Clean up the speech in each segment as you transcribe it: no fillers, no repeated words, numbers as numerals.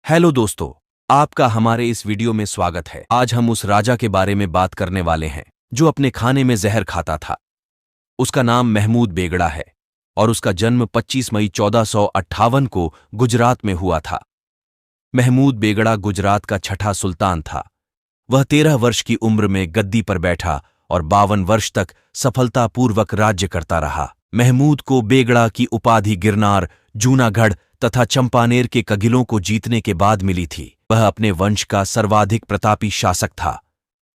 Hello दोस्तों, आपका हमारे इस वीडियो में स्वागत है। आज हम उस राजा के बारे में बात करने वाले हैं जो अपने खाने में जहर खाता था। उसका नाम महमूद बेगड़ा है और उसका जन्म 25 मई 1458 को गुजरात में हुआ था। महमूद बेगड़ा गुजरात का छठा सुल्तान था। वह 13 वर्ष की उम्र में गद्दी पर बैठा और 52 वर्ष तक सफलतापूर्वक राज्य करता रहा। महमूद को बेगड़ा की उपाधि गिरनार, जूनागढ़ तथा चंपानेर के कगिलों को जीतने के बाद मिली थी। वह अपने वंश का सर्वाधिक प्रतापी शासक था।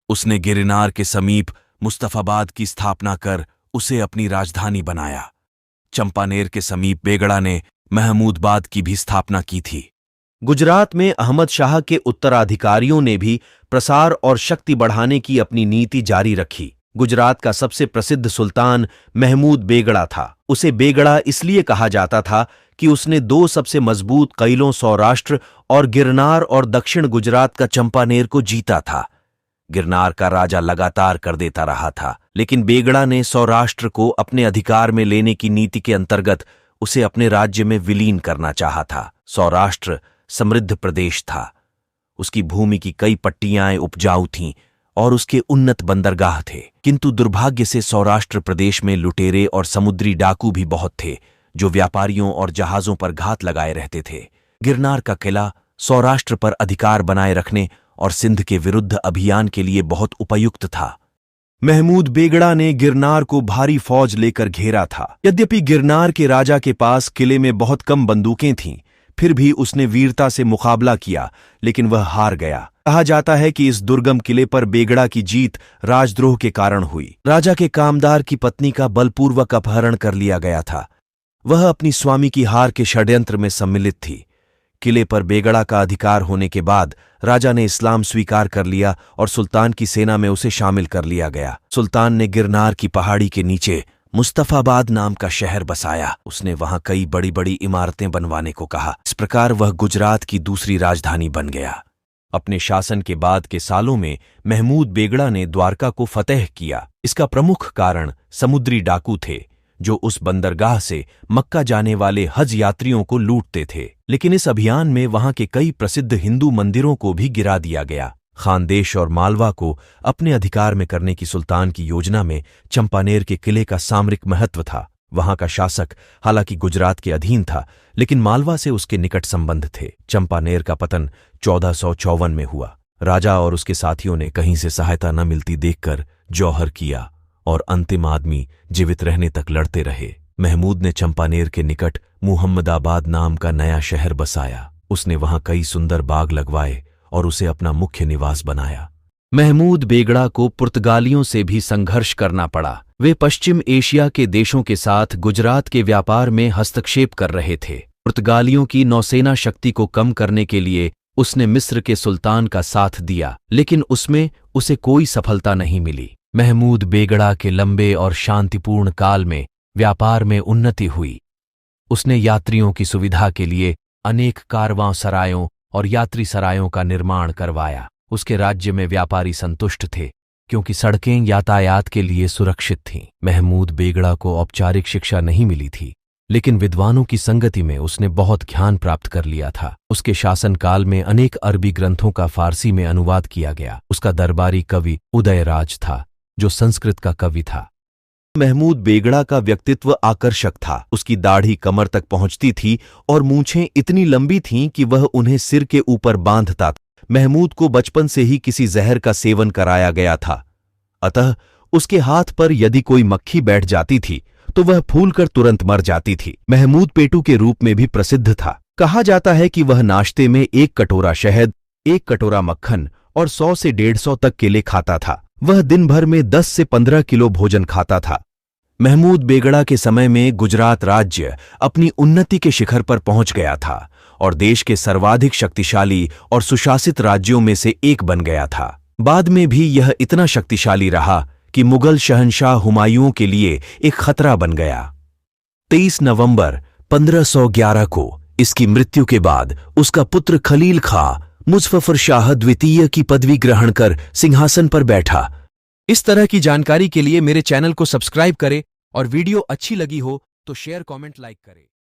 उसने गिरनार के समीप मुस्तफाबाद की स्थापना कर उसे अपनी राजधानी बनाया। चंपानेर के समीप बेगड़ा ने महमूदाबाद की भी स्थापना की थी। गुजरात में अहमद शाह के उत्तराधिकारियों ने भी प्रसार और शक्ति बढ़ाने की अपनी नीति जारी रखी। गुजरात का सबसे प्रसिद्ध सुल्तान महमूद बेगड़ा था। उसे बेगड़ा इसलिए कहा जाता था कि उसने दो सबसे मजबूत किलों सौराष्ट्र और गिरनार और दक्षिण गुजरात का चंपानेर को जीता था। गिरनार का राजा लगातार कर देता रहा था, लेकिन बेगड़ा ने सौराष्ट्र को अपने अधिकार में लेने की नीति के अंतर्गत उसे अपने राज्य में विलीन करना चाहा था। सौराष्ट्र समृद्ध प्रदेश था। उसकी भूमि की कई पट्टियां उपजाऊ थीं और उसके उन्नत बंदरगाह थे, किंतु दुर्भाग्य से सौराष्ट्र प्रदेश में लुटेरे और समुद्री डाकू भी बहुत थे जो व्यापारियों और जहाजों पर घात लगाए रहते थे। गिरनार का किला सौराष्ट्र पर अधिकार बनाए रखने और सिंध के विरुद्ध अभियान के लिए बहुत उपयुक्त था। महमूद बेगड़ा ने गिरनार को भारी फौज लेकर घेरा था। यद्यपि गिरनार के राजा के पास किले में बहुत कम बंदूकें थीं, फिर भी उसने वीरता से मुकाबला किया, लेकिन वह हार गया। कहा जाता है कि इस दुर्गम किले पर बेगड़ा की जीत राजद्रोह के कारण हुई। राजा के कामदार की पत्नी का बलपूर्वक अपहरण कर लिया गया था। वह अपनी स्वामी की हार के षड्यंत्र में सम्मिलित थी। किले पर बेगड़ा का अधिकार होने के बाद राजा ने इस्लाम स्वीकार कर लिया और सुल्तान की सेना में उसे शामिल कर लिया गया। सुल्तान ने गिरनार की पहाड़ी के नीचे मुस्तफाबाद नाम का शहर बसाया। उसने वहां कई बड़ी बड़ी इमारतें बनवाने को कहा। इस प्रकार वह गुजरात की दूसरी राजधानी बन गया। अपने शासन के बाद के सालों में महमूद बेगड़ा ने द्वारका को फतेह किया। इसका प्रमुख कारण समुद्री डाकू थे जो उस बंदरगाह से मक्का जाने वाले हज यात्रियों को लूटते थे। लेकिन इस अभियान में वहां के कई प्रसिद्ध हिंदू मंदिरों को भी गिरा दिया गया। खानदेश और मालवा को अपने अधिकार में करने की सुल्तान की योजना में चंपानेर के किले का सामरिक महत्व था। वहां का शासक हालांकि गुजरात के अधीन था, लेकिन मालवा से उसके निकट संबंध थे। चंपानेर का पतन 1454 में हुआ। राजा और उसके साथियों ने कहीं से सहायता न मिलती देखकर जौहर किया और अंतिम आदमी जीवित रहने तक लड़ते रहे। महमूद ने चंपानेर के निकट मुहम्मदाबाद नाम का नया शहर बसाया। उसने वहां कई सुंदर बाग लगवाए और उसे अपना मुख्य निवास बनाया। महमूद बेगड़ा को पुर्तगालियों से भी संघर्ष करना पड़ा। वे पश्चिम एशिया के देशों के साथ गुजरात के व्यापार में हस्तक्षेप कर रहे थे। पुर्तगालियों की नौसेना शक्ति को कम करने के लिए उसने मिस्र के सुल्तान का साथ दिया, लेकिन उसमें उसे कोई सफलता नहीं मिली। महमूद बेगड़ा के लंबे और शांतिपूर्ण काल में व्यापार में उन्नति हुई। उसने यात्रियों की सुविधा के लिए अनेक कारवां सरायों और यात्री सरायों का निर्माण करवाया। उसके राज्य में व्यापारी संतुष्ट थे क्योंकि सड़कें यातायात के लिए सुरक्षित थीं। महमूद बेगड़ा को औपचारिक शिक्षा नहीं मिली थी, लेकिन विद्वानों की संगति में उसने बहुत ज्ञान प्राप्त कर लिया था। उसके शासनकाल में अनेक अरबी ग्रंथों का फारसी में अनुवाद किया गया। उसका दरबारी कवि उदयराज था जो संस्कृत का कवि था। महमूद बेगड़ा का व्यक्तित्व आकर्षक था। उसकी दाढ़ी कमर तक पहुंचती थी और मूंछें इतनी लंबी थीं कि वह उन्हें सिर के ऊपर बांधता था। महमूद को बचपन से ही किसी जहर का सेवन कराया गया था, अतः उसके हाथ पर यदि कोई मक्खी बैठ जाती थी तो वह फूलकर तुरंत मर जाती थी। महमूद पेटू के रूप में भी प्रसिद्ध था। कहा जाता है कि वह नाश्ते में 1 कटोरा शहद, 1 कटोरा मक्खन और 100 से 150 तक केले खाता था। वह दिन भर में 10 से 15 किलो भोजन खाता था। महमूद बेगड़ा के समय में गुजरात राज्य अपनी उन्नति के शिखर पर पहुंच गया था और देश के सर्वाधिक शक्तिशाली और सुशासित राज्यों में से एक बन गया था। बाद में भी यह इतना शक्तिशाली रहा कि मुगल शहंशाह हुमायूं के लिए एक खतरा बन गया। 23 नवंबर 1511 को इसकी मृत्यु के बाद उसका पुत्र खलील खां मुज़फ़्फ़र शाह द्वितीय की पदवी ग्रहण कर सिंहासन पर बैठा। इस तरह की जानकारी के लिए मेरे चैनल को सब्सक्राइब करें और वीडियो अच्छी लगी हो तो शेयर, कमेंट, लाइक करें।